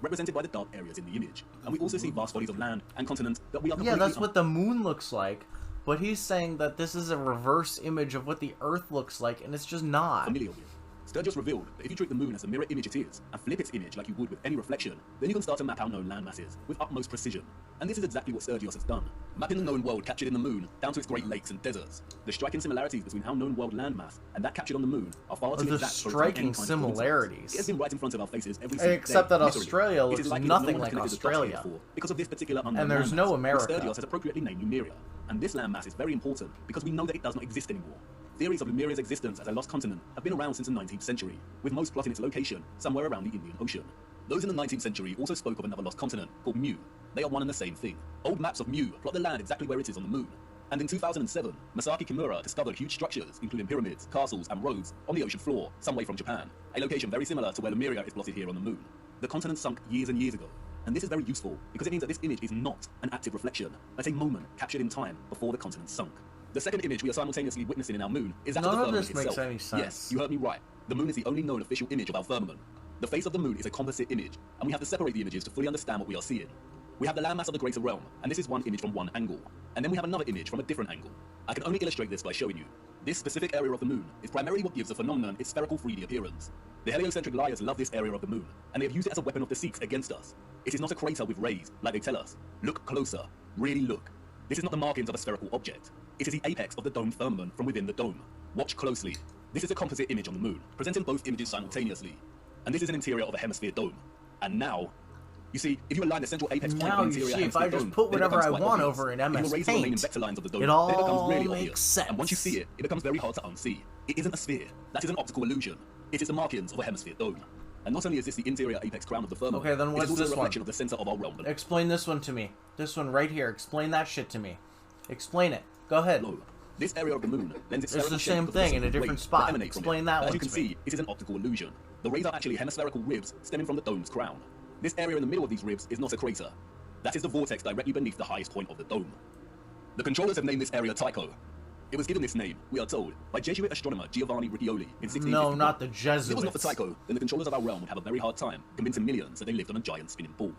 represented by the dark areas in the image. And we also see vast bodies of land and continents that we are completely... Yeah, that's what the moon looks like. But he's saying that this is a reverse image of what the Earth looks like, and it's just not. ...familiar with. Sturgis revealed that if you treat the moon as the mirror image it is, and flip its image like you would with any reflection, then you can start to map our known land masses with utmost precision. And this is exactly what Sturgis has done, mapping the known world captured in the moon down to its great lakes and deserts. The striking similarities between our known world landmass and that captured on the moon are far too exact for striking similarities. It has been right in front of our faces every single day. Except that literally. Australia looks like nothing like Australia. Because of this particular unknown and there's landmass, no America. Sturgis has appropriately named Lemuria. And this landmass is very important because we know that it does not exist anymore. Theories of Lemuria's existence as a lost continent have been around since the 19th century, with most plotting its location somewhere around the Indian Ocean. Those in the 19th century also spoke of another lost continent called Mu. They are one and the same thing. Old maps of Mu plot the land exactly where it is on the moon. And in 2007, Masaki Kimura discovered huge structures, including pyramids, castles, and roads, on the ocean floor, some way from Japan, a location very similar to where Lemuria is plotted here on the moon. The continent sunk years and years ago, and this is very useful because it means that this image is not an active reflection, but a moment captured in time before the continent sunk. The second image we are simultaneously witnessing in our moon is that of the firmament itself. None of this makes any sense. Yes, you heard me right. The moon is the only known official image of our firmament. The face of the moon is a composite image, and we have to separate the images to fully understand what we are seeing. We have the landmass of the greater realm, and this is one image from one angle. And then we have another image from a different angle. I can only illustrate this by showing you. This specific area of the moon is primarily what gives the phenomenon its spherical 3D appearance. The heliocentric liars love this area of the moon, and they have used it as a weapon of deceit against us. It is not a crater with rays, like they tell us. Look closer. Really look. This is not the markings of a spherical object. It is the apex of the domed firmament from within the dome. Watch closely. This is a composite image on the moon, presenting both images simultaneously. And this is an interior of a hemisphere dome. And now, you see, if you align the central apex point of the interior hemisphere dome, if I just put whatever I want over in MS Paint, it all makes sense. And once you see it, it becomes very hard to unsee. It isn't a sphere. That is an optical illusion. It is the markings of a hemisphere dome. And not only is this the interior apex crown of the firmament, okay, then what's it is also this a reflection one? of the center of our realm. Explain this one to me. This one right here. Explain that shit to me. Explain it. Go ahead. Hello. This area of the moon lends it's the same thing in a different spot. Explain that one. As you can see, it is an optical illusion. The rays are actually hemispherical ribs stemming from the dome's crown. This area in the middle of these ribs is not a crater. That is the vortex directly beneath the highest point of the dome. The controllers have named this area Tycho. It was given this name, we are told, by Jesuit astronomer Giovanni Riccioli in 1654. No, not the Jesuits. If it was not for Tycho, then the controllers of our realm would have a very hard time convincing millions that they lived on a giant spinning ball.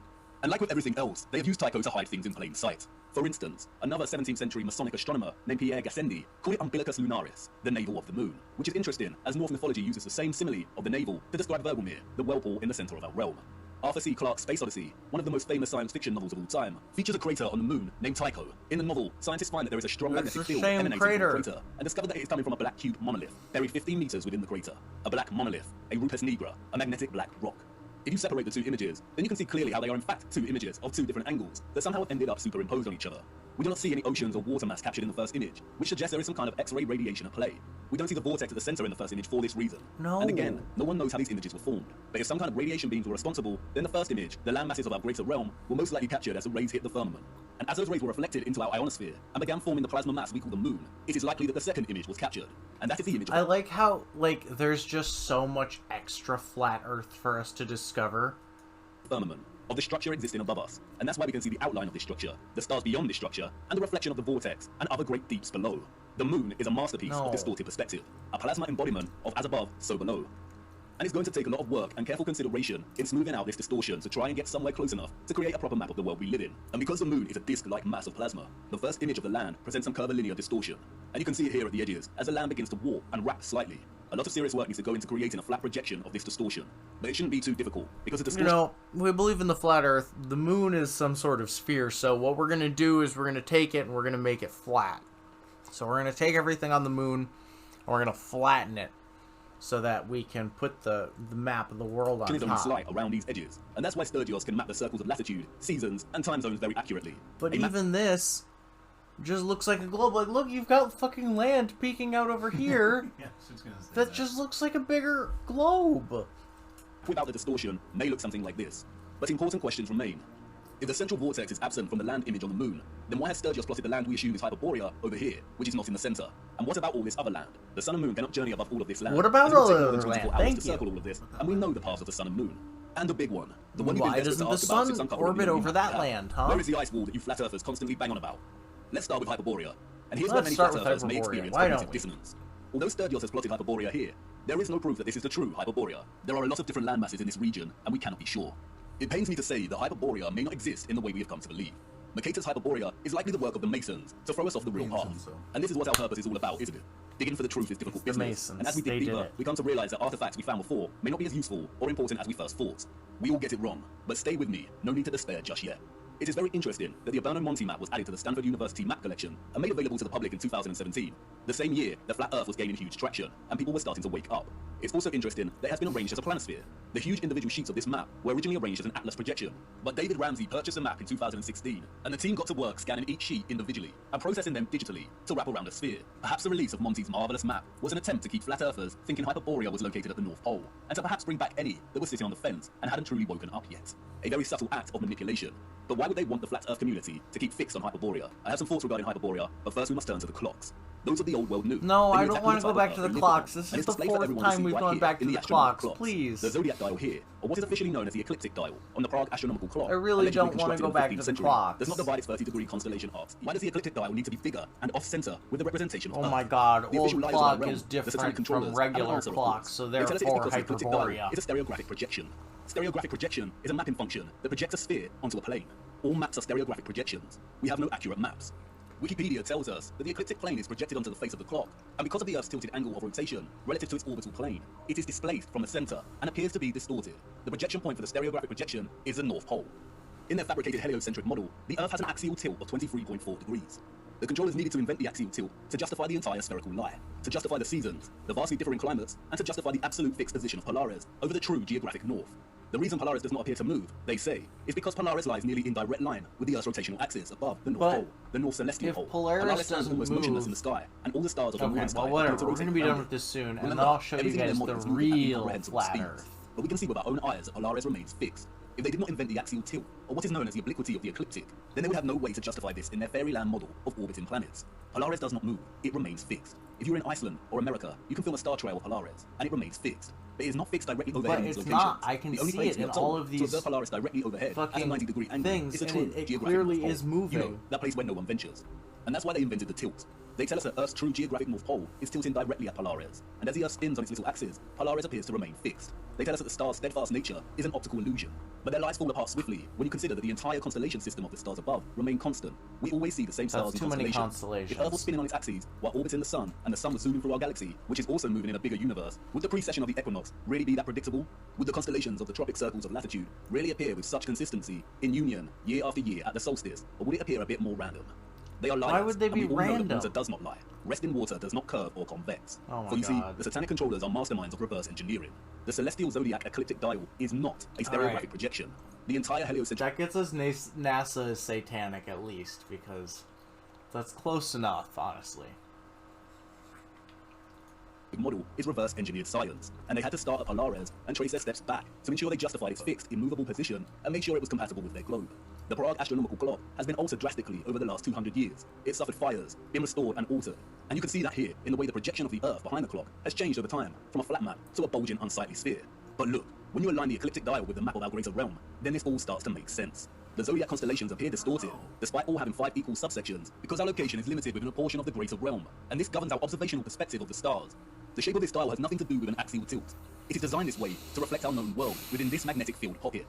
And like with everything else, they have used Tycho to hide things in plain sight. For instance, another 17th century Masonic astronomer named Pierre Gassendi called it Umbilicus Lunaris, the navel of the moon, which is interesting as Norse mythology uses the same simile of the navel to describe Vergilmir, the whirlpool in the center of our realm. Arthur C. Clarke's Space Odyssey, one of the most famous science fiction novels of all time, features a crater on the moon named Tycho. In the novel, scientists find that there is a strong magnetic field emanating from the crater and discover that it is coming from a black cube monolith, buried 15 meters within the crater. A black monolith, a rupes nigra, a magnetic black rock. If you separate the two images, then you can see clearly how they are in fact two images of two different angles that somehow have ended up superimposed on each other. We do not see any oceans or water mass captured in the first image, which suggests there is some kind of X-ray radiation at play. We don't see the vortex at the center in the first image for this reason. No. And again, no one knows how these images were formed. But if some kind of radiation beams were responsible, then the first image, the land masses of our greater realm, were most likely captured as the rays hit the firmament. And as those rays were reflected into our ionosphere and began forming the plasma mass we call the moon, it is likely that the second image was captured. And that is the image of I like how, there's just so much extra flat Earth for us to discover. Firmament of the structure existing above us, and that's why we can see the outline of this structure, the stars beyond this structure, and the reflection of the vortex and other great deeps below. The moon is a masterpiece of distorted perspective, a plasma embodiment of as above, so below. And it's going to take a lot of work and careful consideration in smoothing out this distortion to try and get somewhere close enough to create a proper map of the world we live in. And because the moon is a disc-like mass of plasma, the first image of the land presents some curvilinear distortion. And you can see it here at the edges as the land begins to warp and wrap slightly. A lot of serious work needs to go into creating a flat projection of this distortion. But it shouldn't be too difficult, because the distortion... You know, we believe in the flat Earth. The moon is some sort of sphere, so what we're going to do is we're going to take it and we're going to make it flat. So we're going to take everything on the moon and we're going to flatten it so that we can put the map of the world on top. Slight around these edges, and that's why Sturgis can map the circles of latitude, seasons, and time zones very accurately. But even this just looks like a globe. Like, look, you've got fucking land peeking out over here. Yeah, I was gonna say that just looks like a bigger globe. Without the distortion, may look something like this. But important questions remain. If the central vortex is absent from the land image on the moon, then why has Sturgis plotted the land we assume is Hyperborea over here, which is not in the center? And what about all this other land? The sun and moon cannot journey above all of this land. What about all the other land? Thank you. Circle all of this, and we know the paths of the sun and moon. And the big one, the one why doesn't the sun orbit over that land, huh? Where is the ice wall that you flat earthers constantly bang on about? Let's start with Hyperborea. And here's where many start flat with earthers may Hyperborea. experience Why cognitive don't we? dissonance. Although Sturgis has plotted Hyperborea here, there is no proof that this is the true Hyperborea. There are a lot of different land masses in this region, and we cannot be sure. It pains me to say that Hyperborea may not exist in the way we have come to believe. Mercator's Hyperborea is likely the work of the Masons to throw us off the real path. So. And this is what our purpose is all about, isn't it? Digging for the truth is difficult The business. Masons, And as we dig deeper, we come to realize that artifacts we found before may not be as useful or important as we first thought. We all get it wrong, but stay with me, no need to despair just yet. It is very interesting that the Urbano Monti map was added to the Stanford University map collection and made available to the public in 2017. The same year, the flat Earth was gaining huge traction, and people were starting to wake up. It's also interesting that it has been arranged as a planisphere. The huge individual sheets of this map were originally arranged as an atlas projection, but David Ramsey purchased a map in 2016, and the team got to work scanning each sheet individually and processing them digitally to wrap around a sphere. Perhaps the release of Monty's marvelous map was an attempt to keep flat earthers thinking Hyperborea was located at the North Pole, and to perhaps bring back any that were sitting on the fence and hadn't truly woken up yet. A very subtle act of manipulation. But why would they want the flat earth community to keep fixed on Hyperborea? I have some thoughts regarding Hyperborea, but first we must turn to the clocks. Those of the old world knew. No, They I knew don't exactly want to the go type back of to Earth the we clocks. live on, This and is it's the displayed for fourth everyone to time see we've right gone here back to in the astronomical clocks. Please. The zodiac dial here, or what is officially known as the ecliptic dial, on the Prague astronomical clock. I really allegedly don't want to constructed go in the back 15th to the century, clocks. does not divide its 30-degree constellation arcs. Why does the ecliptic dial need to be bigger and off-center with the representation of Oh Earth? my god, The old official liars of our clock realm, is the satanic different controllers, from have an regular answer, of clocks, course. so They tell us it's therefore because the ecliptic dial Hyperborea. is a stereographic projection. Stereographic projection is a mapping function that projects a sphere onto a plane. All maps are stereographic projections. We have no accurate maps. Wikipedia tells us that the ecliptic plane is projected onto the face of the clock, and because of the Earth's tilted angle of rotation relative to its orbital plane, it is displaced from the center and appears to be distorted. The projection point for the stereographic projection is the North Pole. In their fabricated heliocentric model, the Earth has an axial tilt of 23.4 degrees. The controllers needed to invent the axial tilt to justify the entire spherical lie, to justify the seasons, the vastly differing climates, and to justify the absolute fixed position of Polaris over the true geographic north. The reason Polaris does not appear to move, they say, is because Polaris lies nearly in direct line with the Earth's rotational axis above the North But Pole, the North Celestial if Pole. Polaris stands doesn't almost move- motionless in the sky, and all the stars of the Okay, northern sky well appear whatever, to we're rotate going to be around done it. with this soon, and Remember, then I'll show you everything in guys their the model is moving at real incomprehensible flat speeds. Earth. But we can see with our own eyes that Polaris remains fixed. If they did not invent the axial tilt, or what is known as the obliquity of the ecliptic, then they would have no way to justify this in their fairyland model of orbiting planets. Polaris does not move, it remains fixed. If you're in Iceland or America, you can film a star trail of Polaris, and it remains fixed. But it is not fixed directly overhead But in these it's locations. not. I can The only see place it we in are told all of to these observe Polaris directly overhead at a fucking 90-degree angle things, is a and true it geographic clearly North is Pole. moving. You know, that place where no one ventures. And that's why they invented the tilt. They tell us that Earth's true geographic North Pole is tilting directly at Polaris, and as the Earth spins on its little axis, Polaris appears to remain fixed. They tell us that the star's steadfast nature is an optical illusion, but their lies fall apart swiftly when you consider that the entire constellation system of the stars above remain constant. We always see the same stars That's in too many constellations. If Earth was constellations. spinning on its axis while orbiting the Sun, and the Sun was zooming through our galaxy, which is also moving in a bigger universe, would the precession of the equinox really be that predictable? Would the constellations of the tropic circles of latitude really appear with such consistency in union year after year at the solstice, or would it appear a bit more random? They are liars. Why would they and be we all know that random? water does not lie. Rest in water does not curve or convex. Oh my For you see, God. the satanic controllers are masterminds of reverse engineering. The celestial zodiac ecliptic dial is not a stereographic Alright. projection. The entire heliocentric That gets us NASA is satanic at least, because that's close enough, honestly. model is reverse engineered science, and they had to start at Polaris and trace their steps back to ensure they justified its fixed, immovable position and make sure it was compatible with their globe. The Prague astronomical clock has been altered drastically over the last 200 years. It suffered fires, been restored and altered, and you can see that here in the way the projection of the Earth behind the clock has changed over time from a flat map to a bulging, unsightly sphere. But look, when you align the ecliptic dial with the map of our greater realm, then this all starts to make sense. The zodiac constellations appear distorted, despite all having 5 equal subsections, because our location is limited within a portion of the greater realm, and this governs our observational perspective of the stars. The shape of this dial has nothing to do with an axial tilt. It is designed this way to reflect our known world within this magnetic field pocket.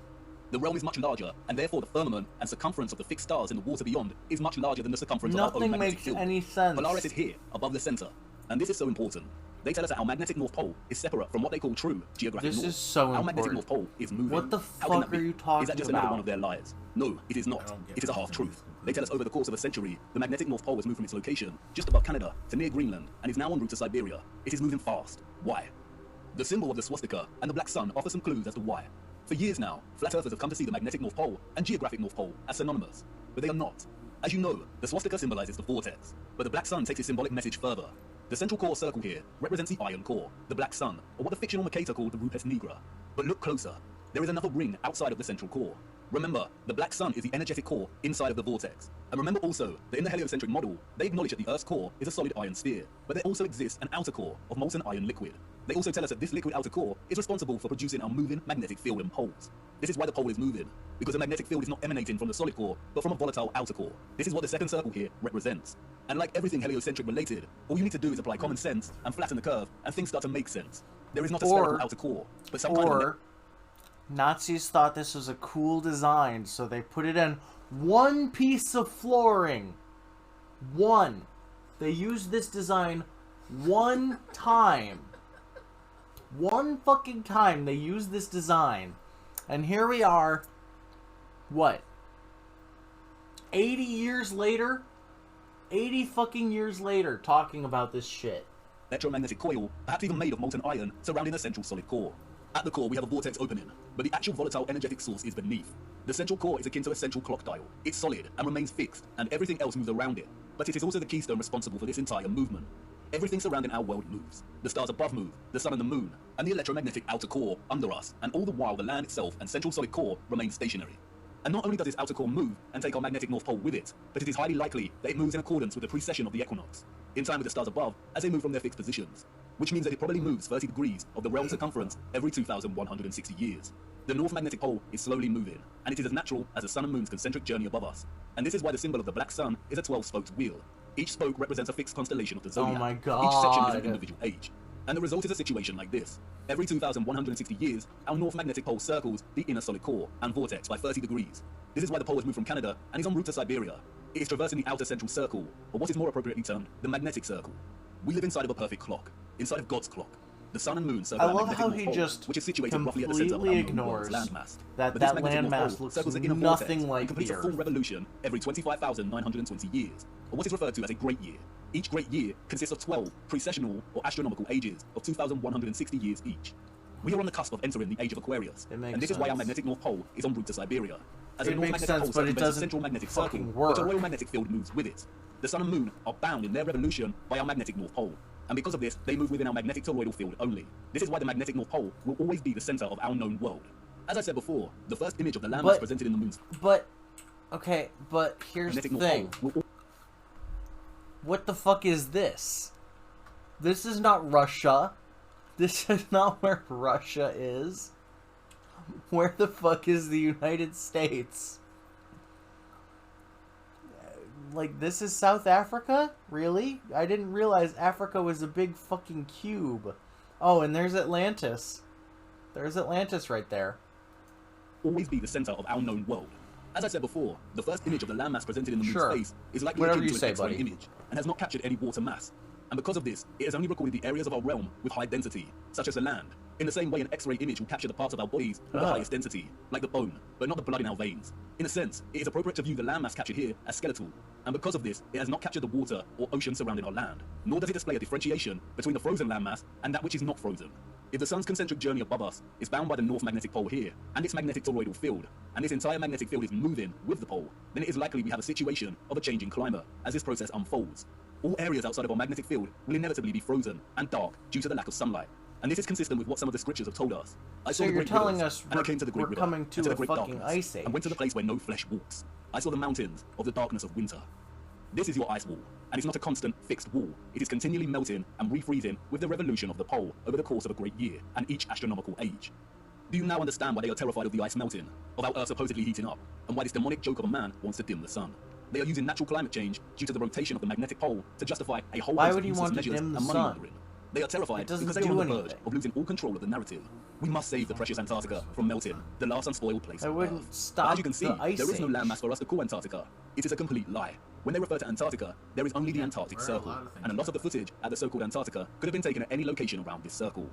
The realm is much larger, and therefore the firmament and circumference of the fixed stars in the water beyond is much larger than the circumference of our own Nothing magnetic makes field. any sense. Polaris is here, above the center, and this is so important. They tell us that our magnetic North Pole is separate from what they call true geographic This north. is so Our magnetic important. North Pole is moving. What the How can fuck that are be? you talking Is that just another about? one of their lies? No, it is not. It is a half-truth. They tell us over the course of a century, the magnetic North Pole has moved from its location, just above Canada, to near Greenland, and is now en route to Siberia. It is moving fast. Why? The symbol of the swastika and the black sun offer some clues as to why. For years now, flat earthers have come to see the magnetic North Pole and geographic North Pole as synonymous, but they are not. As you know, the swastika symbolizes the vortex, but the black sun takes its symbolic message further. The central core circle here represents the iron core, the black sun, or what the fictional Mercator called the Rupes Nigra. But look closer. There is another ring outside of the central core. Remember, the black sun is the energetic core inside of the vortex. And remember also that in the heliocentric model, they acknowledge that the Earth's core is a solid iron sphere, but there also exists an outer core of molten iron liquid. They also tell us that this liquid outer core is responsible for producing our moving magnetic field and poles. This is why the pole is moving, because the magnetic field is not emanating from the solid core, but from a volatile outer core. This is what the second circle here represents. And like everything heliocentric related, all you need to do is apply common sense and flatten the curve, and things start to make sense. There is not a spherical outer core, but some kind of Nazis thought this was a cool design, so they put it in one piece of flooring. One. They used this design one time. One fucking time they used this design. And here we are, what? 80 years later? 80 fucking years later, talking about this shit. Electromagnetic coil, perhaps even made of molten iron, surrounding a central solid core. At the core, we have a vortex opening, but the actual volatile energetic source is beneath. The central core is akin to a central clock dial. It's solid and remains fixed, and everything else moves around it. But it is also the keystone responsible for this entire movement. Everything surrounding our world moves. The stars above move, the sun and the moon, and the electromagnetic outer core under us, and all the while the land itself and central solid core remain stationary. And not only does this outer core move and take our magnetic north pole with it, but it is highly likely that it moves in accordance with the precession of the equinox, in time with the stars above as they move from their fixed positions, which means that it probably moves 30 degrees of the realm circumference every 2,160 years. The north magnetic pole is slowly moving, and it is as natural as the sun and moon's concentric journey above us. And this is why the symbol of the black sun is a 12-spoked wheel. Each spoke represents a fixed constellation of the zodiac. Oh my god. Each section is an individual age. And the result is a situation like this. Every 2,160 years, our north magnetic pole circles the inner solid core and vortex by 30 degrees. This is why the pole has moved from Canada and is en route to Siberia. It is traversing the outer central circle, or what is more appropriately termed the magnetic circle. We live inside of a perfect clock, inside of God's clock. The sun and moon circle I love magnetic how north he pole, just which is situated roughly at the center of our completely known world's ignores landmass. that But this that magnetic north landmass pole looks circles the inner nothing vortex like and completes here. a full revolution every 25,920 years, or what is referred to as a great year. Each great year consists of 12 precessional or astronomical ages of 2,160 years each. We are on the cusp of entering the age of Aquarius, and this is why our magnetic north pole is en route to Siberia. As It the north makes magnetic sense, pole but it circumvents the doesn't central magnetic fucking circle, work. but a royal magnetic field moves with it. The sun and moon are bound in their revolution by our magnetic north pole, and because of this, they move within our magnetic toroidal field only. This is why the magnetic north pole will always be the center of our known world. As I said before, the first image of the landmass presented in the moon's Okay, but here's the magnetic north thing. pole will What the fuck is this? This is not Russia. This is not where Russia is. Where the fuck is the United States? Like, this is South Africa? Really? I didn't realize Africa was a big fucking cube. Oh, and there's Atlantis. There's Atlantis right there. always be the center of our known world. As I said before, the first image of the landmass presented in the moon's Sure. face is likely Whatever akin you to say, an X-ray buddy. image and has not captured any water mass. And because of this, it has only recorded the areas of our realm with high density, such as the land. In the same way an X-ray image will capture the parts of our bodies with the highest density, like the bone, but not the blood in our veins. In a sense, it is appropriate to view the landmass captured here as skeletal, and because of this, it has not captured the water or ocean surrounding our land, nor does it display a differentiation between the frozen landmass and that which is not frozen. If the sun's concentric journey above us is bound by the north magnetic pole here, and its magnetic toroidal field, and this entire magnetic field is moving with the pole, then it is likely we have a situation of a changing climate as this process unfolds. All areas outside of our magnetic field will inevitably be frozen and dark due to the lack of sunlight. And this is consistent with what some of the scriptures have told us. I So saw the you're great telling rivers, us and I came to the great we're river, coming and to the a great fucking darkness, ice age. and went to the place where no flesh walks. I saw the mountains of the darkness of winter. This is your ice wall, and it's not a constant, fixed wall. It is continually melting and refreezing with the revolution of the pole over the course of a great year and each astronomical age. Do you now understand why they are terrified of the ice melting, of our Earth supposedly heating up, and why this demonic joke of a man wants to dim the sun? They are using natural climate change due to the rotation of the magnetic pole to justify a whole Why host would of he useless want to measures dim the and money sun? laundering. They are terrified It doesn't because they are do on the verge anything. of losing all control of the narrative. We must save the precious Antarctica from melting, the last unspoiled place I on wouldn't Earth. stop But as you can see, the ice there is no age. landmass for us to call Antarctica. It is a complete lie. When they refer to Antarctica, there is only the Antarctic Circle, and a lot of the footage at the so-called Antarctica could have been taken at any location around this circle.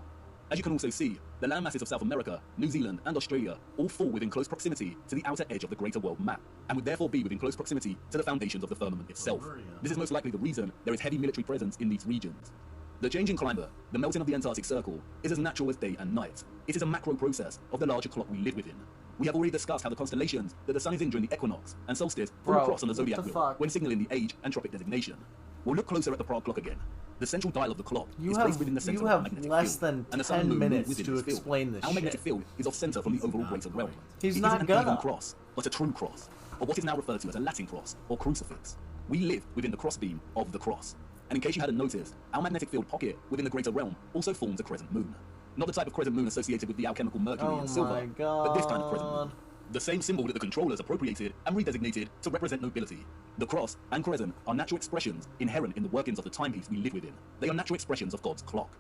As you can also see, the landmasses of South America, New Zealand, and Australia all fall within close proximity to the outer edge of the greater world map, and would therefore be within close proximity to the foundations of the firmament itself. This is most likely the reason there is heavy military presence in these regions. The changing climate, the melting of the Antarctic Circle, is as natural as day and night. It is a macro process of the larger clock we live within. We have already discussed how the constellations that the sun is in during the equinox and solstice form a cross on the what zodiac the wheel fuck? when signaling the age and tropic designation. We'll look closer at the Prague clock again. The central dial of the clock is placed within the center You of our have magnetic less field, than and the sun and 10 moon move minutes within to this field. explain this Our magnetic shit. field is off center from the overall greater realm. He's It not isn't an gonna. even cross, but a true cross, or what is now referred to as a Latin cross or crucifix. We live within the crossbeam of the cross. And in case you hadn't noticed, our magnetic field pocket within the greater realm also forms a crescent moon. Not the type of crescent moon associated with the alchemical mercury Oh and silver, my but this kind of crescent moon. God. The same symbol that the controllers appropriated and redesignated to represent nobility. The cross and crescent are natural expressions inherent in the workings of the timepiece we live within. They are natural expressions of God's clock.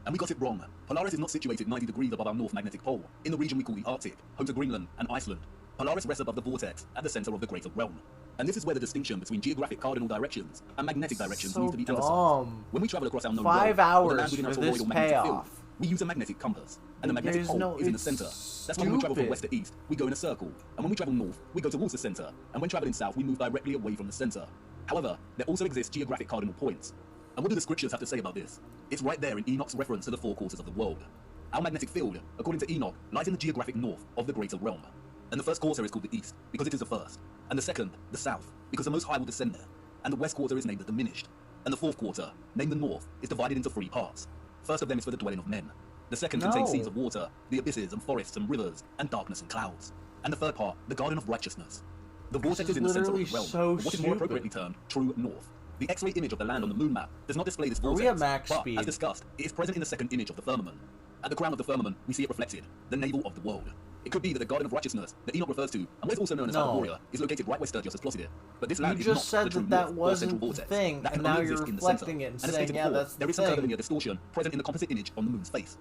And we got it wrong. Polaris is not situated 90 degrees above our north magnetic pole, in the region we call the Arctic, home to Greenland and Iceland. Polaris rests above the vortex, at the center of the greater realm. And this is where the distinction between geographic cardinal directions and magnetic directions needs to be emphasized. When we travel across our known world, 5 hours the land within our for this toroidal magnetic field, payoff. we use a magnetic compass, and the magnetic pole is in the center. That's why when we travel from west to east, we go in a circle, and when we travel north, we go towards the center, and when traveling south, we move directly away from the center. However, there also exist geographic cardinal points. And what do the scriptures have to say about this? It's right there in Enoch's reference to the four quarters of the world. Our magnetic field, according to Enoch, lies in the geographic north of the greater realm. And the first quarter is called the east, because it is the first. And the second, the south, because the Most High will descend there. And the west quarter is named the diminished. And the fourth quarter, named the north, is divided into 3 parts. First of them is for the dwelling of men. The second contains seas of water, the abysses and forests and rivers, and darkness and clouds. And the third part, the garden of righteousness. The vortex is in the center of the realm, what is more appropriately termed true north. The X-ray image of the land on the moon map does not display this vortex, but, as discussed, it is present in the second image of the firmament. At the crown of the firmament, we see it reflected, the navel of the world. It could be that the garden of righteousness that Enoch refers to, and what is also known as Hyperborea, is located right where Sturgis has plotted it. But this land is not the true north or central vortex. That can only exist in the center. And as stated before, there is some curvilinear distortion present in the composite image on the moon's face.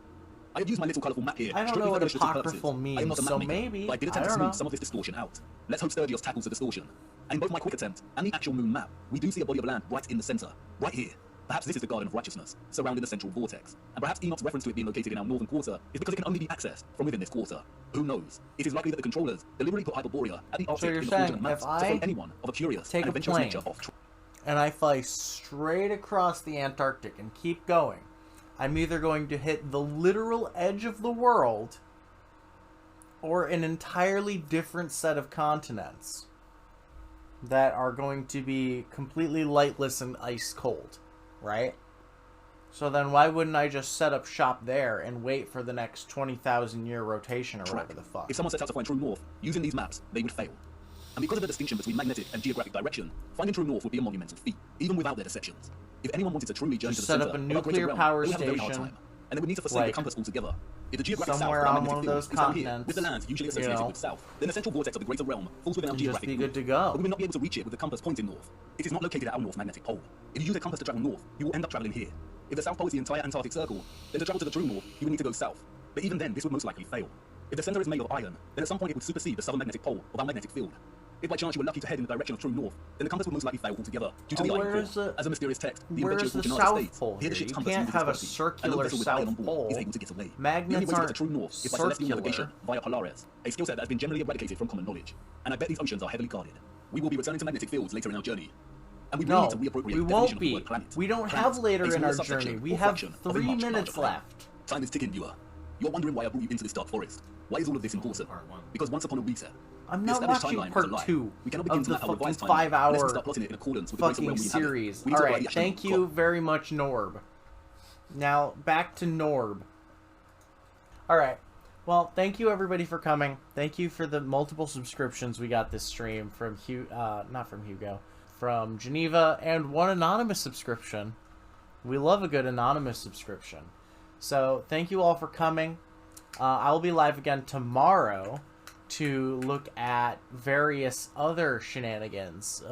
I have used my little colourful map here. I don't know what apocryphal means, I am not a map so maker, maybe. but I did attempt to smooth some of this distortion out. Let's hope Sturgis tackles the distortion. And in both my quick attempt and the actual moon map, we do see a body of land right in the center, right here. Perhaps this is the garden of righteousness, surrounding the central vortex. And perhaps Enoch's reference to it being located in our northern quarter is because it can only be accessed from within this quarter. Who knows? It is likely that the controllers deliberately put Hyperborea at the Arctic in the fraudulent maps to throw anyone of a curious and adventurous nature off. And I fly straight across the Antarctic and keep going, I'm either going to hit the literal edge of the world or an entirely different set of continents that are going to be completely lightless and ice cold, right? So then why wouldn't I just set up shop there and wait for the next 20,000 year rotation or whatever the fuck? If someone sets out to find true north using these maps, they would fail. And because of the distinction between magnetic and geographic direction, finding true north would be a monumental feat, even without their deceptions. If anyone wanted to truly journey to the set center up a of our greater nuclear realm, power they would have a very hard station, time, and they would need to forsake the compass altogether. If the geographic south of somewhere our on magnetic one of field those is down here, continents, with the land usually associated with south, then the central vortex of the greater realm falls within our and just geographic be north. good to go. But we would not be able to reach it with the compass pointing north. It is not located at our north magnetic pole. If you use a compass to travel north, you will end up traveling here. If the south pole is the entire Antarctic circle, then to travel to the true north, you would need to go south. But even then, this would most likely fail. If the center is made of iron, then at some point it would supersede the southern magnetic pole of our magnetic field. If by chance you were lucky to head in the direction of true north, then the compass would most likely fail altogether due to the iron core. As a mysterious text, the invention of the United States, here the ship's compass can't loses have a its circular and no vessel with iron on board south is pole. able to get away. Magnets the only way to get aren't to true north is by celestial circular. navigation via Polaris, a skill set that has been generally eradicated from common knowledge. And I bet these oceans are heavily guarded. We will be returning to magnetic fields later in our journey. And we will need to reappropriate we the won't definition of the be. word planet. We don't Planet, have later a in smaller our subsection journey. We or have fraction of a 3 much minutes larger left. Time is ticking, viewer. You're wondering why I brought you into this dark forest. Why is all of this important? Because once upon a reset, I'm the not established watching timeline part was a lie. 2 We cannot begin of to the map our fucking revised timeline 5 unless we hour start plotting it in accordance with the greater fucking realm we inhabit. series. We need to write Alright, the actual thank you clock. very much, Norb. Now, back to Norb. Alright, well, thank you everybody for coming. Thank you for the multiple subscriptions we got this stream from from Geneva, and one anonymous subscription. We love a good anonymous subscription. So, thank you all for coming. I will be live again tomorrow to look at various other shenanigans